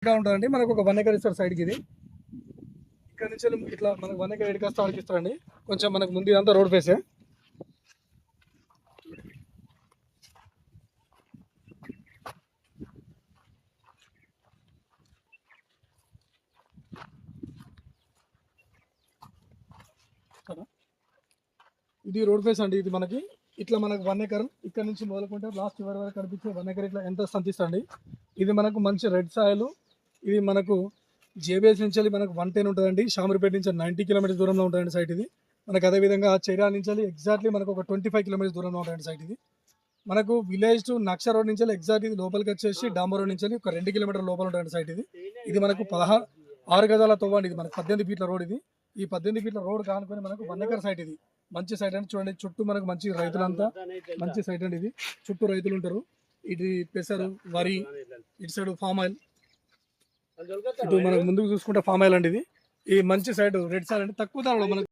ఇంకా ఉంటుందండి. మనకు ఒక 1 ఎకర్ ఇస్తారు సైడ్కి. ఇది ఇక్కడ నుంచి ఇట్లా మనకు 1 ఎకర్ ఎడికేస్తా ఆడికిస్తారండి. కొంచెం మనకు ముందు ఇదంతా రోడ్ ఫేసే. ఇది రోడ్ ఫేస్ అండి. ఇది మనకి ఇట్లా మనకు 1 ఎకర్ ఇక్కడ నుంచి మొదలుకుంటే లాస్ట్ చివరి వరకు కనిపించే 1 ఎకర్ ఇట్లా ఎంత సంతిస్తండి. ఇది మనకు మంచి రెడ్ సాయిల్. ఇది మనకు జేబీఎస్ నుంచి మనకు 110 ఉంటుందండి. షామీర్పేట నుంచి 90 కిలోమీటర్స్ దూరంలో ఉంటుందండి సైట్ ఇది. మనకు అదేవిధంగా చైర్యాల నుంచి ఎగ్జాక్ట్లీ మనకు ఒక 25 కిలోమీటర్స్ దూరంలో ఉంటుందండి సైట్ ఇది. మనకు విలేజ్ టు నక్ష రోడ్ నుంచి ఎగ్జాక్ట్ ఇది లోపలికి వచ్చేసి డాంబర్ రోడ్ నుంచి ఒక 2 కిలోమీటర్ లోపల ఉంటుందండి సైట్ ఇది. ఇది మనకు 6 గజాల తవ్వండి. ఇది మనకు 18 ఫీట్ల రోడ్ ఇది. ఈ 18 ఫీట్ల రోడ్ కానుకొని మనకు 1 ఎకర్ సైట్ ఇది. మంచి సైట్ అండి. చూడండి చుట్టూ మనకు మంచి రైతులంతా మంచి సైట్ అండి. ఇది చుట్టూ రైతులు ఉంటారు. ఇది పెసరు, వరి, ఇటు సైడ్ ఫామ్ ఆయిల్, ఇటు మనకు ముందుకు చూసుకుంటే ఫామ్ ఆయిల్ అండి. ఇది ఈ మంచి సైడ్ రెడ్ సైడ్ అండి. తక్కువ ధరలో మనకు